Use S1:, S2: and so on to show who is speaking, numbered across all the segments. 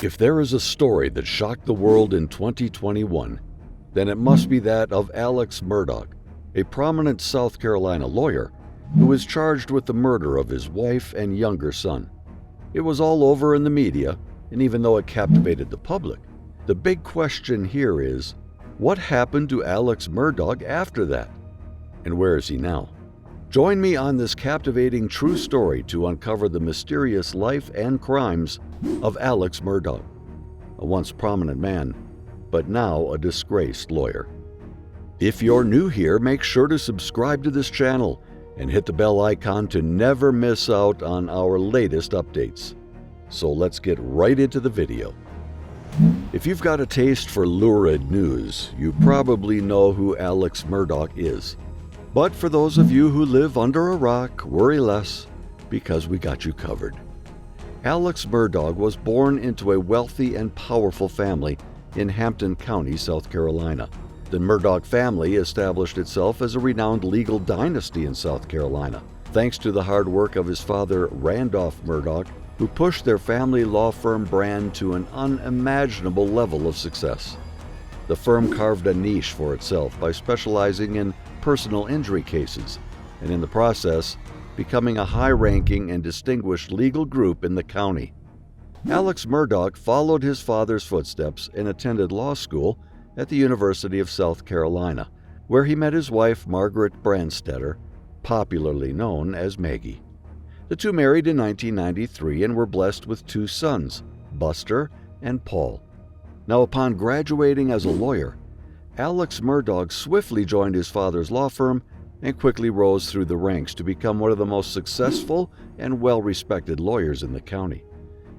S1: If there is a story that shocked the world in 2021, then it must be that of Alex Murdaugh, a prominent South Carolina lawyer who was charged with the murder of his wife and younger son. It was all over in the media, and even though it captivated the public, the big question here is, what happened to Alex Murdaugh after that? And where is he now? Join me on this captivating true story to uncover the mysterious life and crimes of Alex Murdaugh, a once prominent man, but now a disgraced lawyer. If you're new here, make sure to subscribe to this channel and hit the bell icon to never miss out on our latest updates. So let's get right into the video. If you've got a taste for lurid news, you probably know who Alex Murdaugh is. But for those of you who live under a rock, worry less, because we got you covered. Alex Murdaugh was born into a wealthy and powerful family in Hampton County, South Carolina. The Murdaugh family established itself as a renowned legal dynasty in South Carolina, thanks to the hard work of his father, Randolph Murdaugh, who pushed their family law firm brand to an unimaginable level of success. The firm carved a niche for itself by specializing in personal injury cases, and in the process, becoming a high-ranking and distinguished legal group in the county. Alex Murdaugh followed his father's footsteps and attended law school at the University of South Carolina, where he met his wife, Margaret Branstetter, popularly known as Maggie. The two married in 1993 and were blessed with two sons, Buster and Paul. Now, upon graduating as a lawyer, Alex Murdaugh swiftly joined his father's law firm and quickly rose through the ranks to become one of the most successful and well-respected lawyers in the county.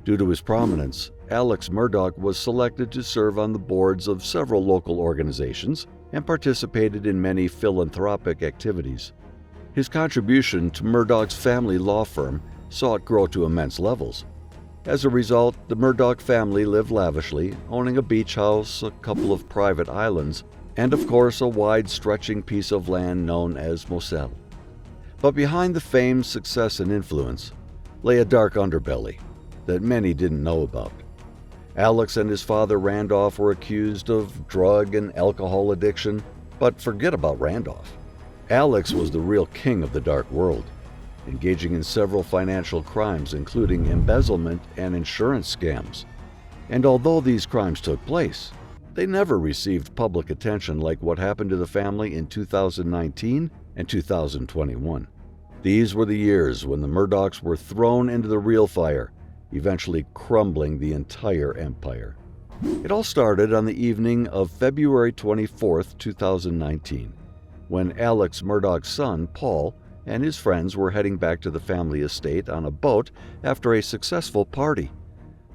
S1: Due to his prominence, Alex Murdaugh was selected to serve on the boards of several local organizations and participated in many philanthropic activities. His contribution to Murdaugh's family law firm saw it grow to immense levels. As a result, the Murdaugh family lived lavishly, owning a beach house, a couple of private islands, and of course a wide-stretching piece of land known as Moselle. But behind the fame, success, and influence lay a dark underbelly that many didn't know about. Alex and his father Randolph were accused of drug and alcohol addiction, but forget about Randolph. Alex was the real king of the dark world, engaging in several financial crimes including embezzlement and insurance scams. And although these crimes took place, they never received public attention like what happened to the family in 2019 and 2021. These were the years when the Murdaughs were thrown into the real fire, eventually crumbling the entire empire. It all started on the evening of February 24, 2019, when Alex Murdaugh's son, Paul, and his friends were heading back to the family estate on a boat after a successful party.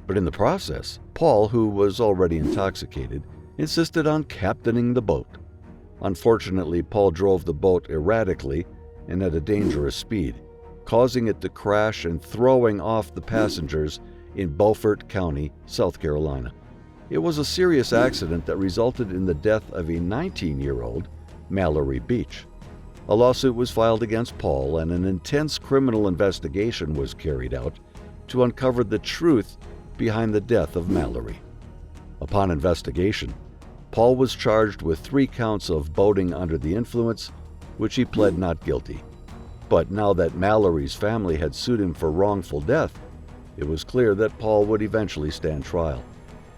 S1: But in the process, Paul, who was already intoxicated, insisted on captaining the boat. Unfortunately, Paul drove the boat erratically and at a dangerous speed, causing it to crash and throwing off the passengers in Beaufort County, South Carolina. It was a serious accident that resulted in the death of a 19-year-old, Mallory Beach. A lawsuit was filed against Paul, and an intense criminal investigation was carried out to uncover the truth behind the death of Mallory. Upon investigation, Paul was charged with 3 counts of boating under the influence, which he pled not guilty. But now that Mallory's family had sued him for wrongful death, it was clear that Paul would eventually stand trial.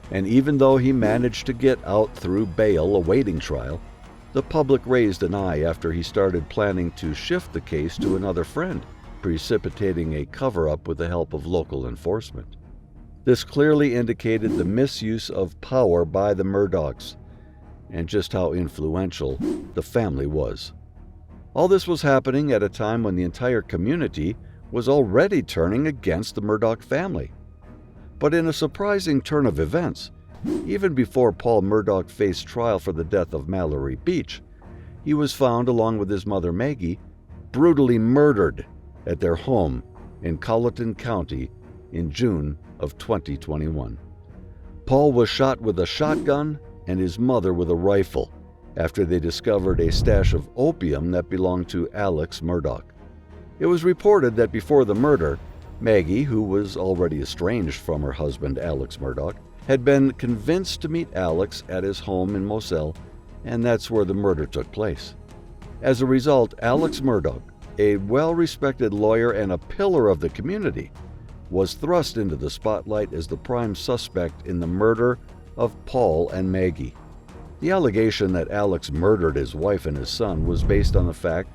S1: And even though he managed to get out through bail awaiting trial, the public raised an eye after he started planning to shift the case to another friend, precipitating a cover-up with the help of local enforcement. This clearly indicated the misuse of power by the Murdaughs and just how influential the family was. All this was happening at a time when the entire community was already turning against the Murdaugh family. But in a surprising turn of events, even before Paul Murdaugh faced trial for the death of Mallory Beach, he was found, along with his mother Maggie, brutally murdered at their home in Colleton County in June of 2021. Paul was shot with a shotgun and his mother with a rifle after they discovered a stash of opium that belonged to Alex Murdaugh. It was reported that before the murder, Maggie, who was already estranged from her husband Alex Murdaugh, had been convinced to meet Alex at his home in Moselle, and that's where the murder took place. As a result, Alex Murdaugh, a well-respected lawyer and a pillar of the community, was thrust into the spotlight as the prime suspect in the murder of Paul and Maggie. The allegation that Alex murdered his wife and his son was based on the fact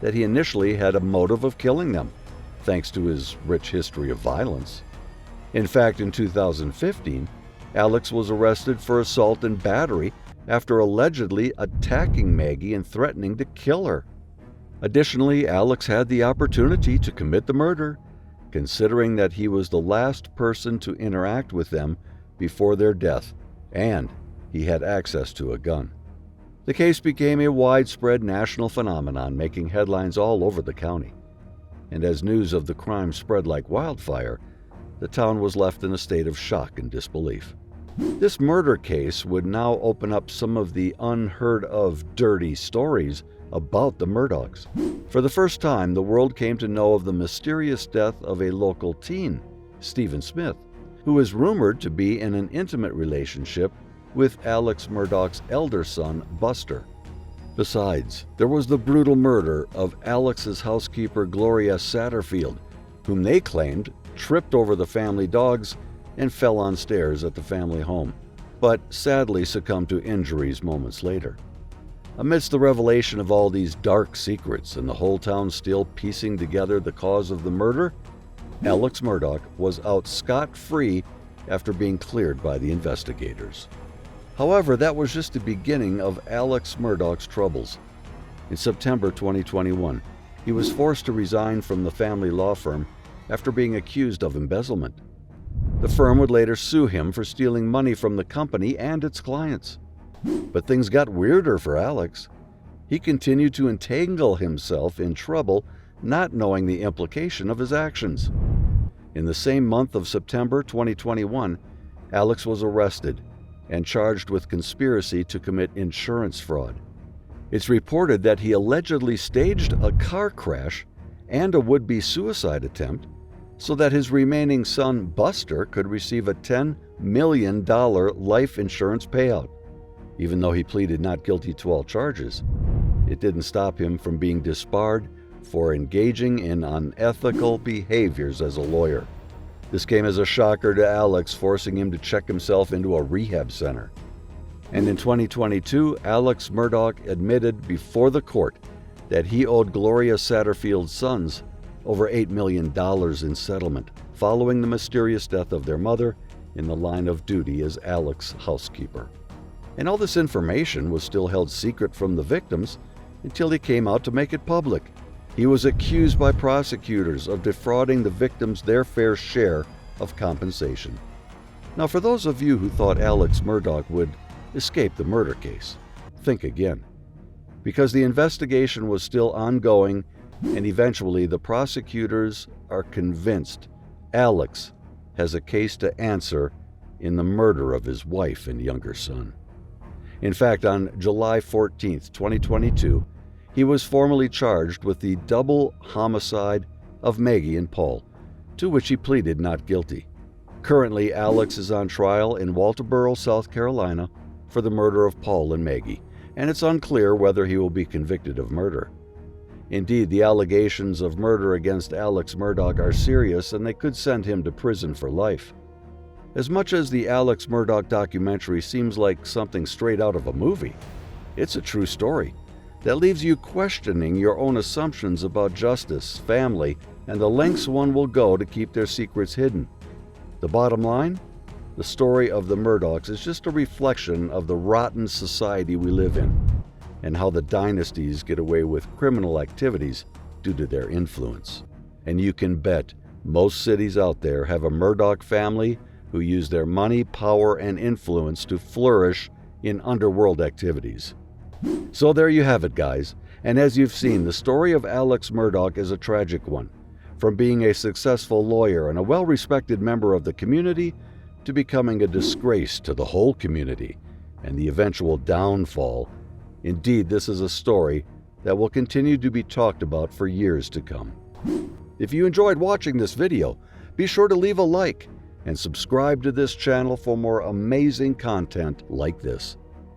S1: that he initially had a motive of killing them, thanks to his rich history of violence. In fact, in 2015, Alex was arrested for assault and battery after allegedly attacking Maggie and threatening to kill her. Additionally, Alex had the opportunity to commit the murder, considering that he was the last person to interact with them before their death, and he had access to a gun. The case became a widespread national phenomenon, making headlines all over the county. And as news of the crime spread like wildfire, the town was left in a state of shock and disbelief. This murder case would now open up some of the unheard-of dirty stories about the Murdaughs. For the first time, the world came to know of the mysterious death of a local teen, Stephen Smith, who is rumored to be in an intimate relationship with Alex Murdaugh's elder son, Buster. Besides, there was the brutal murder of Alex's housekeeper, Gloria Satterfield, whom they claimed tripped over the family dogs and fell on stairs at the family home, but sadly succumbed to injuries moments later. Amidst the revelation of all these dark secrets and the whole town still piecing together the cause of the murder, Alex Murdaugh was out scot-free after being cleared by the investigators. However, that was just the beginning of Alex Murdaugh's troubles. In September 2021, he was forced to resign from the family law firm after being accused of embezzlement. The firm would later sue him for stealing money from the company and its clients. But things got weirder for Alex. He continued to entangle himself in trouble, not knowing the implication of his actions. In the same month of September 2021, Alex was arrested and charged with conspiracy to commit insurance fraud. It's reported that he allegedly staged a car crash and a would-be suicide attempt so that his remaining son, Buster, could receive a $10 million life insurance payout. Even though he pleaded not guilty to all charges, it didn't stop him from being disbarred for engaging in unethical behaviors as a lawyer. This came as a shocker to Alex, forcing him to check himself into a rehab center. And in 2022, Alex Murdaugh admitted before the court that he owed Gloria Satterfield's sons over $8 million in settlement, following the mysterious death of their mother in the line of duty as Alex's housekeeper. And all this information was still held secret from the victims until he came out to make it public. He was accused by prosecutors of defrauding the victims their fair share of compensation. Now, for those of you who thought Alex Murdaugh would escape the murder case, think again. Because the investigation was still ongoing, and eventually the prosecutors are convinced Alex has a case to answer in the murder of his wife and younger son. In fact, on July 14, 2022, he was formally charged with the double homicide of Maggie and Paul, to which he pleaded not guilty. Currently, Alex is on trial in Walterboro, South Carolina, for the murder of Paul and Maggie, and it's unclear whether he will be convicted of murder. Indeed, the allegations of murder against Alex Murdaugh are serious, and they could send him to prison for life. As much as the Alex Murdaugh documentary seems like something straight out of a movie, it's a true story that leaves you questioning your own assumptions about justice, family, and the lengths one will go to keep their secrets hidden. The bottom line? The story of the Murdaughs is just a reflection of the rotten society we live in, and how the dynasties get away with criminal activities due to their influence. And you can bet most cities out there have a Murdaugh family who use their money, power, and influence to flourish in underworld activities. So there you have it, guys. And as you've seen, the story of Alex Murdaugh is a tragic one. From being a successful lawyer and a well-respected member of the community to becoming a disgrace to the whole community and the eventual downfall. Indeed, this is a story that will continue to be talked about for years to come. If you enjoyed watching this video, be sure to leave a like and subscribe to this channel for more amazing content like this.